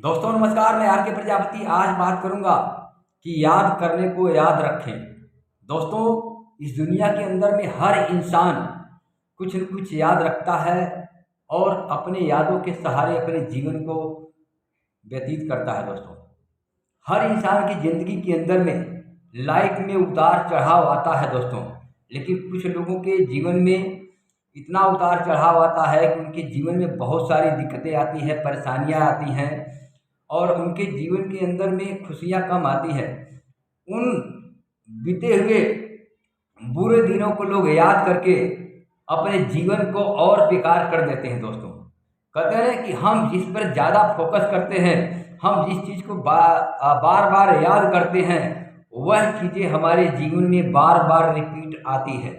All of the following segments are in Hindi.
दोस्तों नमस्कार, मैं आर के प्रजापति आज बात करूंगा कि याद करने को याद रखें। दोस्तों, इस दुनिया के अंदर में हर इंसान कुछ न कुछ याद रखता है और अपने यादों के सहारे अपने जीवन को व्यतीत करता है। दोस्तों, हर इंसान की ज़िंदगी के अंदर में लाइफ में उतार चढ़ाव आता है दोस्तों, लेकिन कुछ लोगों के जीवन में इतना उतार चढ़ाव आता है कि उनके जीवन में बहुत सारी दिक्कतें आती हैं, परेशानियां आती हैं और उनके जीवन के अंदर में खुशियां कम आती हैं। उन बीते हुए बुरे दिनों को लोग याद करके अपने जीवन को और बेकार कर देते हैं। दोस्तों, कहते हैं कि हम जिस पर ज़्यादा फोकस करते हैं, हम जिस चीज़ को बार बार याद करते हैं, वह चीज़ें हमारे जीवन में बार बार रिपीट आती है।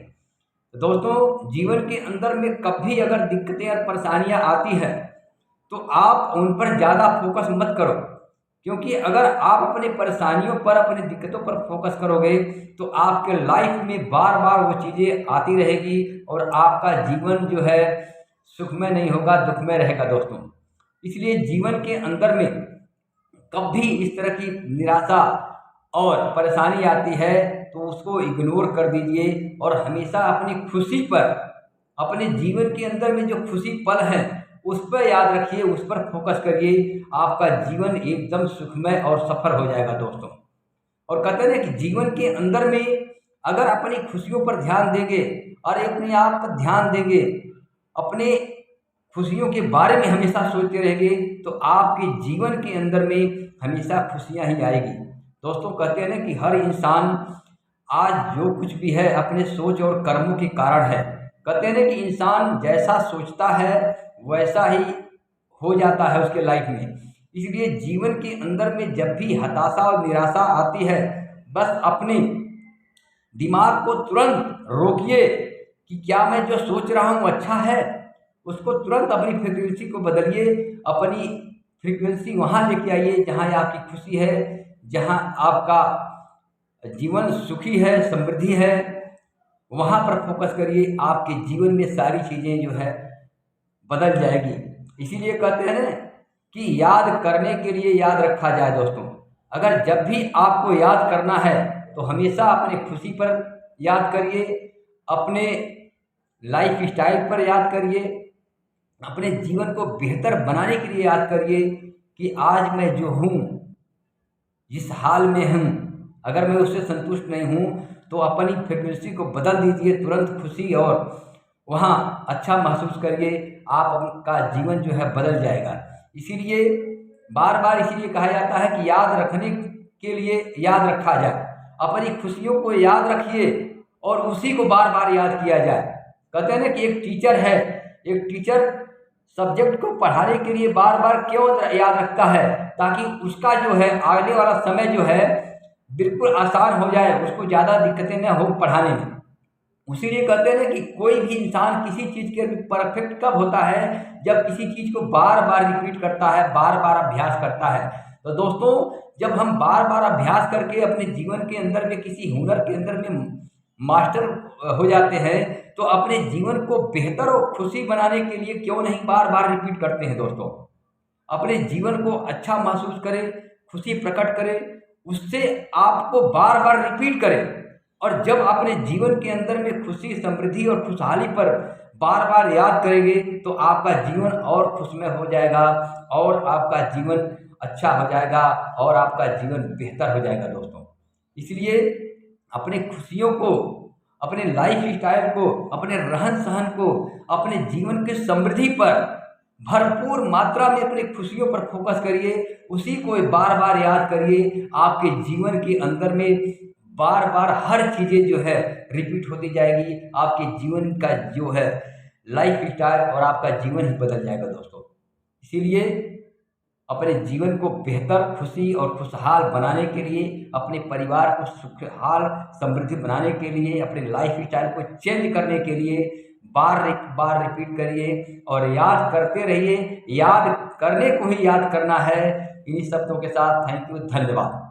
दोस्तों, जीवन के अंदर में कभी अगर दिक्कतें और परेशानियां आती हैं तो आप उन पर ज़्यादा फोकस मत करो, क्योंकि अगर आप अपने परेशानियों पर, अपनी दिक्कतों पर फोकस करोगे तो आपके लाइफ में बार बार वो चीज़ें आती रहेगी और आपका जीवन जो है सुखमय नहीं होगा, दुखमय रहेगा। दोस्तों, इसलिए जीवन के अंदर में कभी इस तरह की निराशा और परेशानी आती है तो उसको इग्नोर कर दीजिए और हमेशा अपनी खुशी पर, अपने जीवन के अंदर में जो खुशी पल है उस पर याद रखिए, उस पर फोकस करिए। आपका जीवन एकदम सुखमय और सफल हो जाएगा। दोस्तों, और कहते हैं कि जीवन के अंदर में अगर अपनी खुशियों पर ध्यान देंगे और अपने आप पर ध्यान देंगे, अपने खुशियों के बारे में हमेशा सोचते रहेंगे तो आपके जीवन के अंदर में हमेशा खुशियां ही आएगी। दोस्तों, कहते हैं ना कि हर इंसान आज जो कुछ भी है अपने सोच और कर्मों के कारण है। कहते हैं ना कि इंसान जैसा सोचता है वैसा ही हो जाता है उसके लाइफ में। इसलिए जीवन के अंदर में जब भी हताशा और निराशा आती है, बस अपने दिमाग को तुरंत रोकिए कि क्या मैं जो सोच रहा हूँ अच्छा है। उसको तुरंत अपनी फ्रिक्वेंसी को बदलिए, अपनी फ्रिक्वेंसी वहाँ लेके आइए जहाँ आपकी खुशी है, जहाँ आपका जीवन सुखी है, समृद्धि है, वहाँ पर फोकस करिए। आपके जीवन में सारी चीज़ें जो है बदल जाएगी। इसीलिए कहते हैं ना कि याद करने के लिए याद रखा जाए। दोस्तों, अगर जब भी आपको याद करना है तो हमेशा अपने खुशी पर याद करिए, अपने लाइफ स्टाइल पर याद करिए, अपने जीवन को बेहतर बनाने के लिए याद करिए कि आज मैं जो हूँ, जिस हाल में हूँ, अगर मैं उससे संतुष्ट नहीं हूँ तो अपनी फ्रिक्वेंसी को बदल दीजिए तुरंत। खुशी और वहाँ अच्छा महसूस करिए, आपका जीवन जो है बदल जाएगा। इसीलिए बार बार इसीलिए कहा जाता है कि याद रखने के लिए याद रखा जाए। अपनी खुशियों को याद रखिए और उसी को बार बार याद किया जाए। कहते हैं ना कि एक टीचर सब्जेक्ट को पढ़ाने के लिए बार बार क्यों याद रखता है, ताकि उसका जो है आगे वाला समय जो है बिल्कुल आसान हो जाए, उसको ज़्यादा दिक्कतें न हो पढ़ाने में। उसीलिए कहते हैं कि कोई भी इंसान किसी चीज़ के परफेक्ट कब होता है, जब किसी चीज़ को बार बार रिपीट करता है, बार बार अभ्यास करता है। तो दोस्तों, जब हम बार बार अभ्यास करके अपने जीवन के अंदर में किसी हुनर के अंदर में मास्टर हो जाते हैं तो अपने जीवन को बेहतर और खुशी बनाने के लिए क्यों नहीं बार बार रिपीट करते हैं। दोस्तों, अपने जीवन को अच्छा महसूस करें, खुशी प्रकट करें, उससे आपको बार बार रिपीट करें। और जब अपने जीवन के अंदर में खुशी, समृद्धि और खुशहाली पर बार बार याद करेंगे तो आपका जीवन और खुशमय हो जाएगा और आपका जीवन अच्छा हो जाएगा और आपका जीवन बेहतर हो जाएगा। दोस्तों, इसलिए अपने खुशियों को, अपने लाइफ स्टाइल को, अपने रहन सहन को, अपने जीवन की समृद्धि पर भरपूर मात्रा में अपनी खुशियों पर फोकस करिए, उसी को बार बार याद करिए। आपके जीवन के अंदर में बार बार हर चीज़ें जो है रिपीट होती जाएगी। आपके जीवन का जो है लाइफ स्टाइल और आपका जीवन ही बदल जाएगा। दोस्तों, इसीलिए अपने जीवन को बेहतर, खुशी और खुशहाल बनाने के लिए, अपने परिवार को सुखहाल समृद्धि बनाने के लिए, अपने लाइफ स्टाइल को चेंज करने के लिए बार बार रिपीट करिए और याद करते रहिए। याद करने को ही याद करना है। इन्हीं शब्दों के साथ थैंक यू, धन्यवाद।